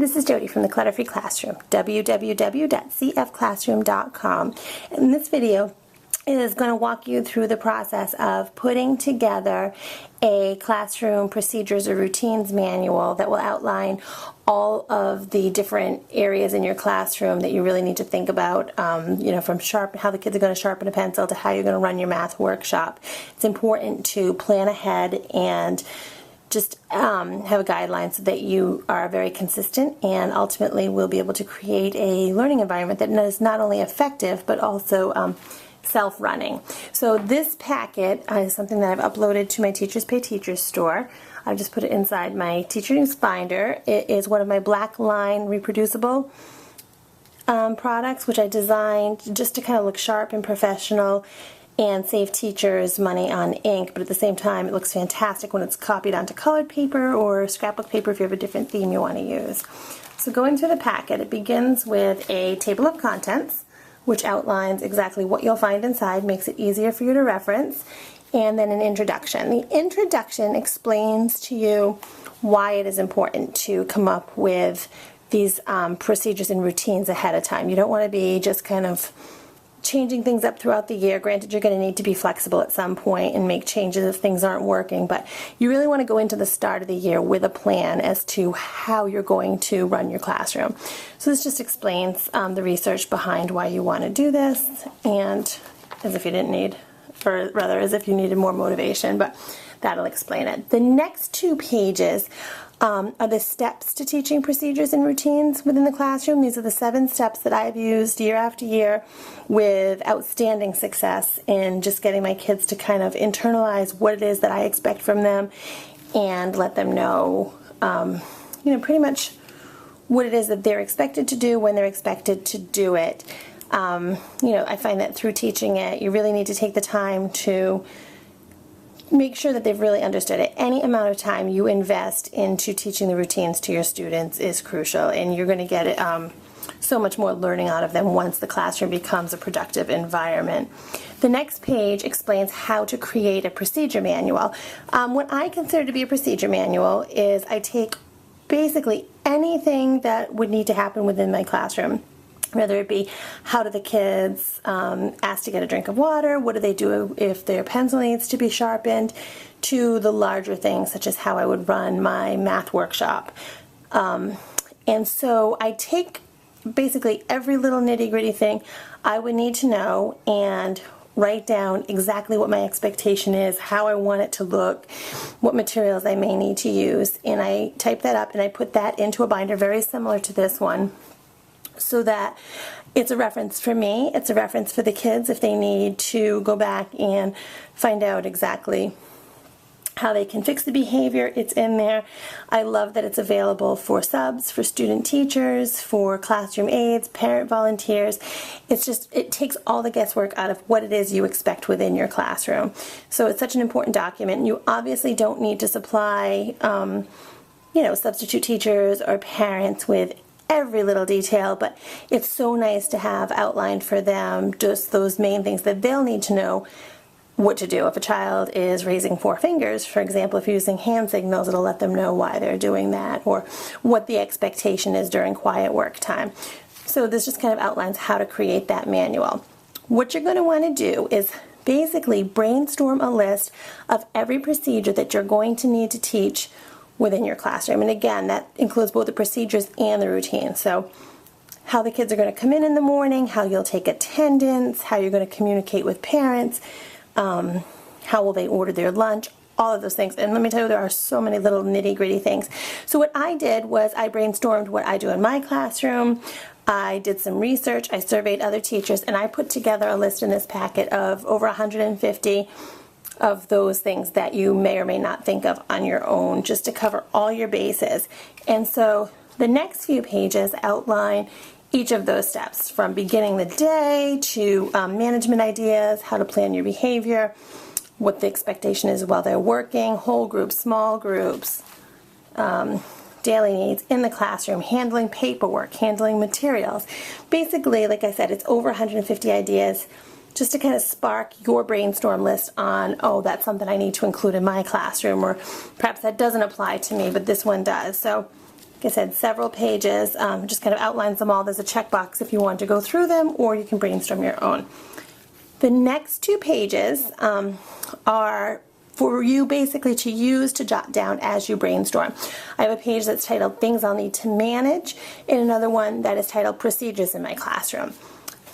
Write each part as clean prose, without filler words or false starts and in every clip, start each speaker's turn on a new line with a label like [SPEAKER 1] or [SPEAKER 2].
[SPEAKER 1] this is Jody from the Clutter-Free Classroom, www.CFClassroom.com. And this video is going to walk you through the process of putting together a classroom procedures or routines manual that will outline all of the different areas in your classroom that you really need to think about, from how the kids are going to sharpen a pencil to how you're going to run your math workshop. It's important to plan ahead and just have a guideline so that you are very consistent and ultimately will be able to create a learning environment that is not only effective but also self-running. So this packet is something that I've uploaded to my Teachers Pay Teachers store. I've just put it inside my Teachers Finder. It is one of my black line reproducible products, which I designed just to kind of look sharp and professional and save teachers money on ink, but at the same time it looks fantastic when it's copied onto colored paper or scrapbook paper if you have a different theme you want to use. So going through the packet, it begins with a table of contents, which outlines exactly what you'll find inside, makes it easier for you to reference, and then an introduction. The introduction explains to you why it is important to come up with these procedures and routines ahead of time. You don't want to be just kind of changing things up throughout the year. Granted, you're going to need to be flexible at some point and make changes if things aren't working, but you really want to go into the start of the year with a plan as to how you're going to run your classroom. So this just explains the research behind why you want to do this, and as if you didn't need, or rather as if you needed more motivation, but that'll explain it. The next 2 pages are the steps to teaching procedures and routines within the classroom. These are the 7 steps that I've used year after year with outstanding success in just getting my kids to kind of internalize what it is that I expect from them and let them know, pretty much what it is that they're expected to do when they're expected to do it. I find that through teaching it, you really need to take the time to make sure that they've really understood it. Any amount of time you invest into teaching the routines to your students is crucial, and you're going to get so much more learning out of them once the classroom becomes a productive environment. The next page explains how to create a procedure manual. What I consider to be a procedure manual is I take basically anything that would need to happen within my classroom, whether it be how do the kids ask to get a drink of water, what do they do if their pencil needs to be sharpened, to the larger things such as how I would run my math workshop. And so I take basically every little nitty-gritty thing I would need to know and write down exactly what my expectation is, how I want it to look, what materials I may need to use, and I type that up and I put that into a binder very similar to this one, so that it's a reference for me, it's a reference for the kids if they need to go back and find out exactly how they can fix the behavior. It's in there. I love that it's available for subs, for student teachers, for classroom aides, parent volunteers. It takes all the guesswork out of what it is you expect within your classroom. So it's such an important document. You obviously don't need to supply substitute teachers or parents with every little detail, but it's so nice to have outlined for them just those main things that they'll need to know what to do. If a child is raising 4 fingers, for example, if you're using hand signals, it'll let them know why they're doing that or what the expectation is during quiet work time. So this just kind of outlines how to create that manual. What you're going to want to do is basically brainstorm a list of every procedure that you're going to need to teach within your classroom. And again, that includes both the procedures and the routine. So how the kids are going to come in the morning, how you'll take attendance, how you're going to communicate with parents, how will they order their lunch, all of those things. And let me tell you, there are so many little nitty-gritty things. So what I did was I brainstormed what I do in my classroom. I did some research, I surveyed other teachers, and I put together a list in this packet of over 150 of those things that you may or may not think of on your own, just to cover all your bases. And so the next few pages outline each of those steps, from beginning the day to management ideas, how to plan your behavior, what the expectation is while they're working, whole groups, small groups, daily needs in the classroom, handling paperwork, handling materials. Basically, like I said, it's over 150 ideas just to kind of spark your brainstorm list on, oh, that's something I need to include in my classroom, or perhaps that doesn't apply to me, but this one does. So like I said, several pages, just kind of outlines them all. There's a checkbox if you want to go through them, or you can brainstorm your own. The next 2 pages are for you basically to use to jot down as you brainstorm. I have a page that's titled Things I'll Need to Manage, and another one that is titled Procedures in My Classroom.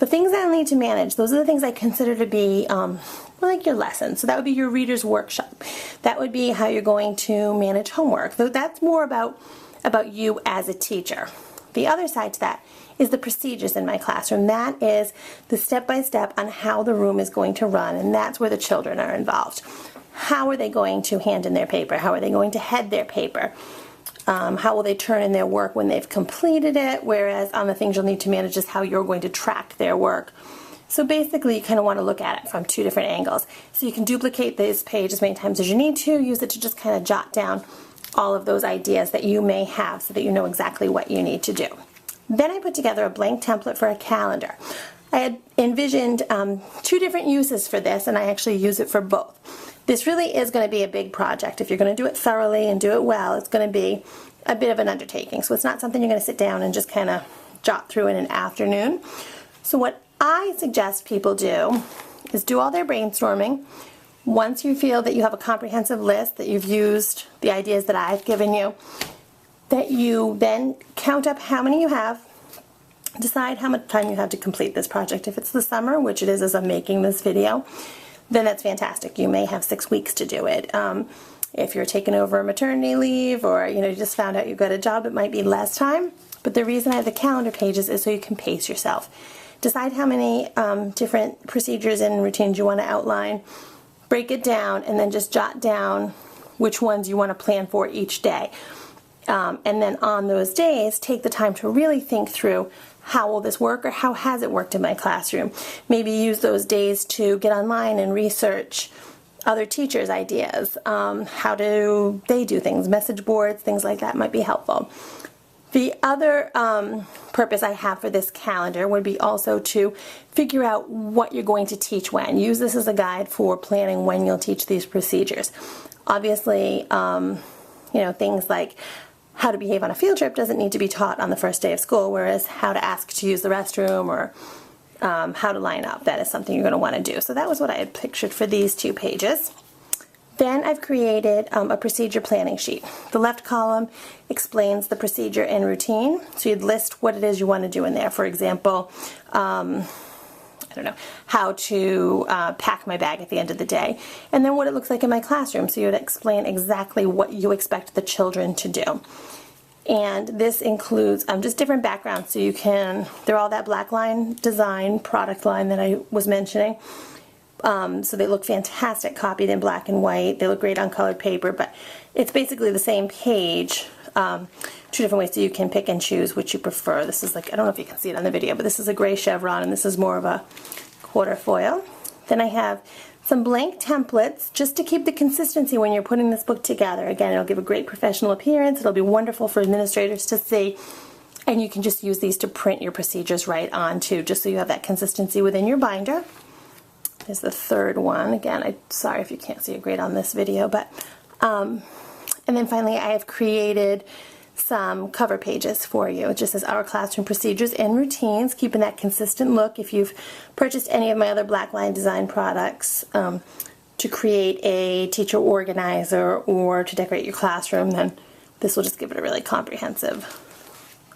[SPEAKER 1] The things I'll need to manage, those are the things I consider to be like your lesson. So that would be your reader's workshop. That would be how you're going to manage homework. So that's more about you as a teacher. The other side to that is the procedures in my classroom. That is the step-by-step on how the room is going to run, and that's where the children are involved. How are they going to hand in their paper? How are they going to head their paper? How will they turn in their work when they've completed it? Whereas on the things you'll need to manage is how you're going to track their work. So basically you kind of want to look at it from 2 different angles. So you can duplicate this page as many times as you need to, use it to just kind of jot down all of those ideas that you may have so that you know exactly what you need to do. Then I put together a blank template for a calendar. I had envisioned 2 different uses for this, and I actually use it for both. This really is going to be a big project. If you're going to do it thoroughly and do it well, it's going to be a bit of an undertaking. So it's not something you're going to sit down and just kind of jot through in an afternoon. So what I suggest people do is do all their brainstorming. Once you feel that you have a comprehensive list, that you've used the ideas that I've given you, that you then count up how many you have, decide how much time you have to complete this project. If it's the summer, which it is as I'm making this video, then that's fantastic. You may have 6 weeks to do it. If you're taking over a maternity leave, or you just found out you got a job, it might be less time. But the reason I have the calendar pages is so you can pace yourself. Decide how many different procedures and routines you want to outline, break it down, and then just jot down which ones you want to plan for each day. And then on those days, take the time to really think through, how will this work, or how has it worked in my classroom? Maybe use those days to get online and research other teachers' ideas. How do they do things? Message boards, things like that might be helpful. The other purpose I have for this calendar would be also to figure out what you're going to teach when. Use this as a guide for planning when you'll teach these procedures. Obviously, things like how to behave on a field trip doesn't need to be taught on the first day of school, whereas how to ask to use the restroom, or how to line up, that is something you're going to want to do. So that was what I had pictured for these 2 pages. Then I've created a procedure planning sheet. The left column explains the procedure and routine, so you'd list what it is you want to do in there. For example, how to pack my bag at the end of the day, and then what it looks like in my classroom, so you would explain exactly what you expect the children to do. And this includes just different backgrounds, so they're all that black line design product line that I was mentioning. So they look fantastic copied in black and white. They look great on colored paper, but it's basically the same page, 2 different ways, so you can pick and choose which you prefer. This is I don't know if you can see it on the video, but this is a gray chevron, and this is more of a quarter foil. Then I have some blank templates just to keep the consistency when you're putting this book together. Again, it'll give a great professional appearance. It'll be wonderful for administrators to see. And you can just use these to print your procedures right onto, just so you have that consistency within your binder. There's the 3rd one. Again, I'm sorry if you can't see it great on this video, but and then finally I have created some cover pages for you. It just says Our Classroom Procedures and Routines, keeping that consistent look. If you've purchased any of my other black line design products to create a teacher organizer or to decorate your classroom, then this will just give it a really comprehensive,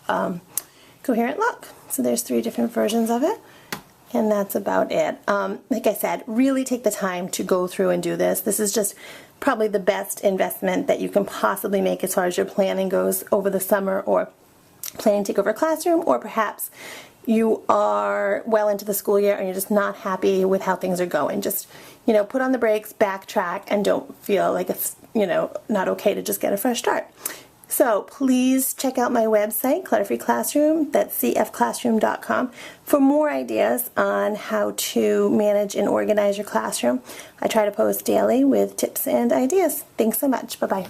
[SPEAKER 1] coherent look. So there's 3 different versions of it. And that's about it. Like I said, really take the time to go through and do this. This is just probably the best investment that you can possibly make as far as your planning goes over the summer, or planning to take over a classroom, or perhaps you are well into the school year and you're just not happy with how things are going. Just, put on the brakes, backtrack, and don't feel like it's, not okay to just get a fresh start. So please check out my website, Clutter-Free Classroom, that's CFClassroom.com, for more ideas on how to manage and organize your classroom. I try to post daily with tips and ideas. Thanks so much. Bye-bye.